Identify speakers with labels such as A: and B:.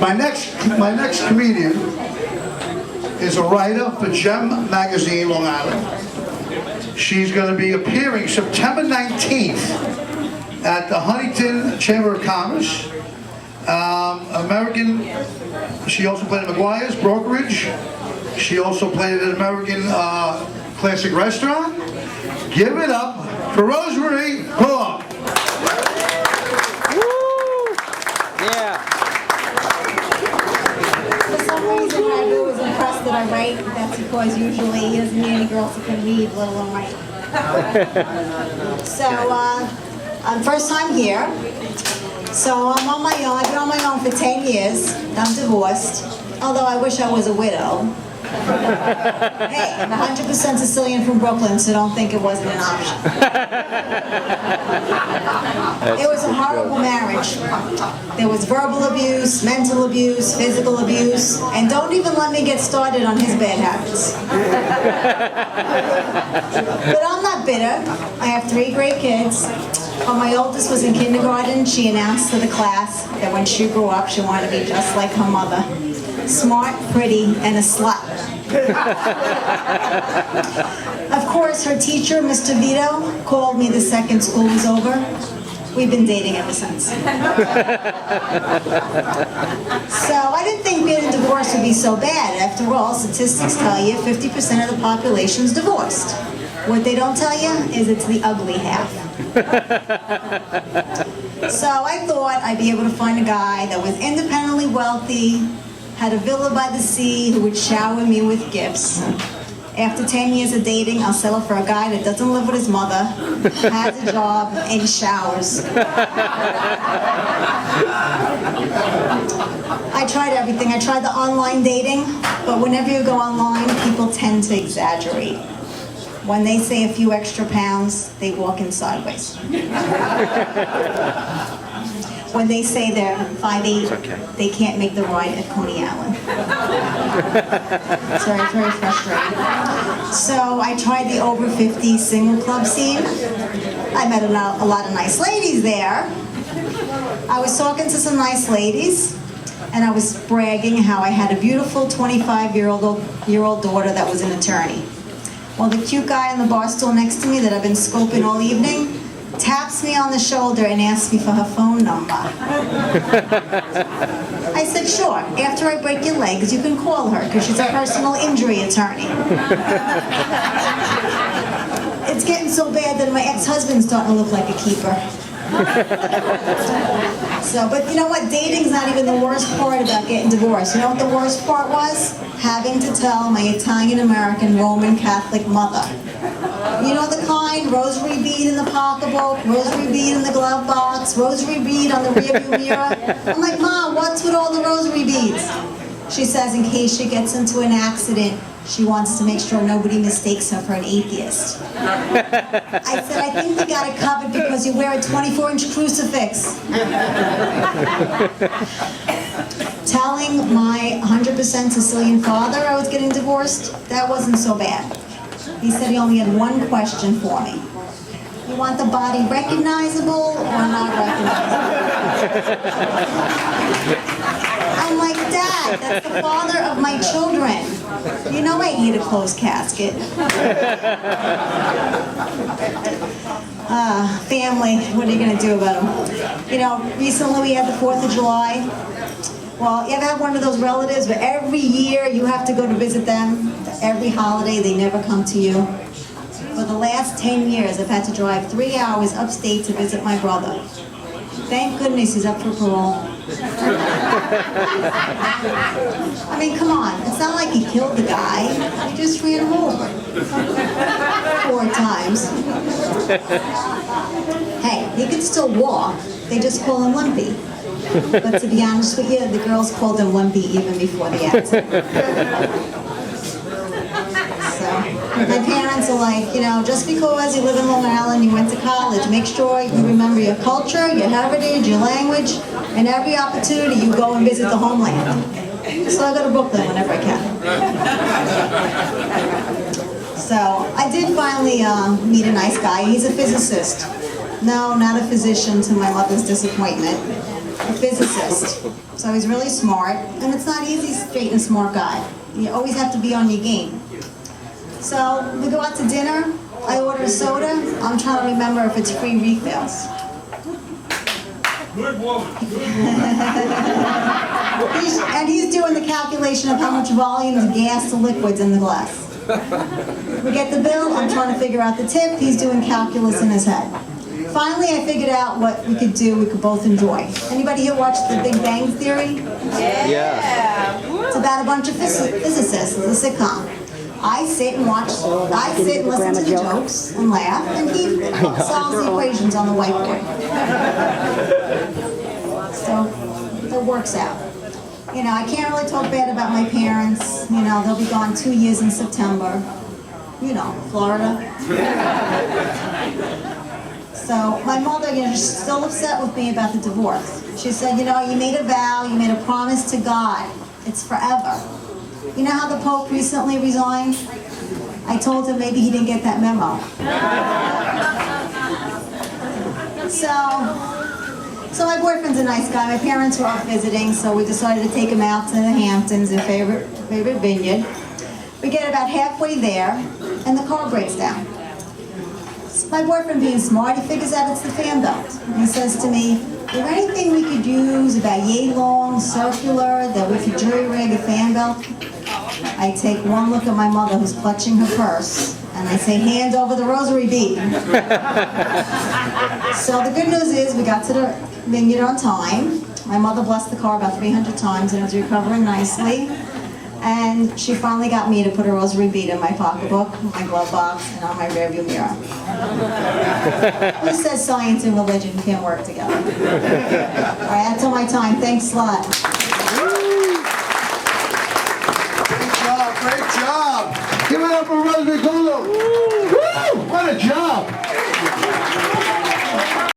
A: My next comedian is a writer for Gem Magazine, Long Island. She's going to be appearing September 19th at the Huntington Chamber of Commerce. She also played at McGuire's Brokerage. She also played at an American Classic Restaurant. Give it up for Rosemarie Kluepfel.
B: Yeah.
C: For some reason, Ragu was impressed that I write. That's because usually he doesn't need any girls who can read, let alone write. So, I'm first time here. So I'm on my own. I've been on my own for 10 years. I'm divorced, although I wish I was a widow. Hey, I'm 100% Sicilian from Brooklyn, so don't think it wasn't an option. It was a horrible marriage. There was verbal abuse, mental abuse, physical abuse, and don't even let me get started on his bad habits. But I'm not bitter. I have 3 great kids. When my oldest was in kindergarten, she announced to the class that when she grew up, she wanted to be just like her mother. Smart, pretty, and a slut. Of course, her teacher, Mr. Vito, called me the second school was over. We've been dating ever since. So I didn't think getting divorced would be so bad. After all, statistics tell you 50% of the population's divorced. What they don't tell you is it's the ugly half. So I thought I'd be able to find a guy that was independently wealthy, had a villa by the sea, who would shower me with gifts. After 10 years of dating, I'll settle for a guy that doesn't live with his mother, has a job, and showers. I tried everything. I tried the online dating, but whenever you go online, people tend to exaggerate. When they say a few extra pounds, they walk in sideways. When they say they're 5'8", they can't make the ride at Coney Island. Sorry, it's very frustrating. So I tried the over 50 single club scene. I met a lot of nice ladies there. I was talking to some nice ladies, and I was bragging how I had a beautiful 25-year-old daughter that was an attorney. Well, the cute guy on the bar stool next to me that I've been scoping all evening taps me on the shoulder and asks me for her phone number. I said, sure, after I break your legs, you can call her, because she's a personal injury attorney. It's getting so bad that my ex-husband's starting to look like a keeper. So, but you know what? Dating's not even the worst part about getting divorced. You know what the worst part was? Having to tell my Italian-American Roman Catholic mother. You know the kind, rosary bead in the pocketbook, rosary bead in the glove box, rosary bead on the rearview mirror. I'm like, Mom, what's with all the rosary beads? She says in case she gets into an accident, she wants to make sure nobody mistakes her for an atheist. I said, I think we got it covered because you wear a 24-inch crucifix. Telling my 100% Sicilian father I was getting divorced, that wasn't so bad. He said he only had one question for me. You want the body recognizable or not recognizable? I'm like, Dad, that's the father of my children. You know I need a closed casket. Family, what are you going to do about them? You know, recently we had the 4th of July. Well, you ever have one of those relatives where every year you have to go to visit them? Every holiday, they never come to you. For the last 10 years, I've had to drive 3 hours upstate to visit my brother. Thank goodness he's up for parole. I mean, come on. It's not like he killed the guy. He just ran him over. 4 times. Hey, he can still walk. They just call him Lumpy. But to be honest with you, the girls called him Lumpy even before the accident. So, my parents are like, you know, just because you live in Long Island, you went to college, make sure you remember your culture, your heritage, your language, and every opportunity you go and visit the homeland. So I go to Brooklyn whenever I can. So I did finally meet a nice guy. He's a physicist. No, not a physician, to my mother's disappointment. a physicist. So he's really smart, and it's not easy to straighten a smart guy. You always have to be on your game. So we go out to dinner, I order a soda, I'm trying to remember if it's free refills.
D: Good woman.
C: He's doing the calculation of how much volume of gas to liquids in the glass. We get the bill, I'm trying to figure out the tip, he's doing calculus in his head. Finally, I figured out what we could do, we could both enjoy. Anybody here watch The Big Bang Theory?
B: Yeah.
C: It's about a bunch of physicists, it's a sitcom. I sit and listen to the jokes and laugh, and he solves the equations on the whiteboard. So it works out. You know, I can't really talk bad about my parents. You know, they'll be gone 2 years in September. You know, Florida. So my mother, you know, she's still upset with me about the divorce. She said, you know, you made a vow, you made a promise to God. It's forever. You know how the Pope recently resigned? I told him maybe he didn't get that memo. So my boyfriend's a nice guy. My parents were off visiting, so we decided to take him out to the Hamptons, their favorite vineyard. We get about halfway there, and the car breaks down. My boyfriend, being smart, he figures out it's the fan belt. And he says to me, is there anything we could use about yay long, circular, that we could jury rig a fan belt? I take one look at my mother who's clutching her purse, and I say, hand over the rosary bead. So the good news is we got to the vineyard on time. My mother blessed the car about 300 times and it was recovering nicely. And she finally got me to put a rosary bead in my pocketbook, my glove box, and on my rearview mirror. Who says science and religion can't work together? All right, that's all my time. Thanks a lot.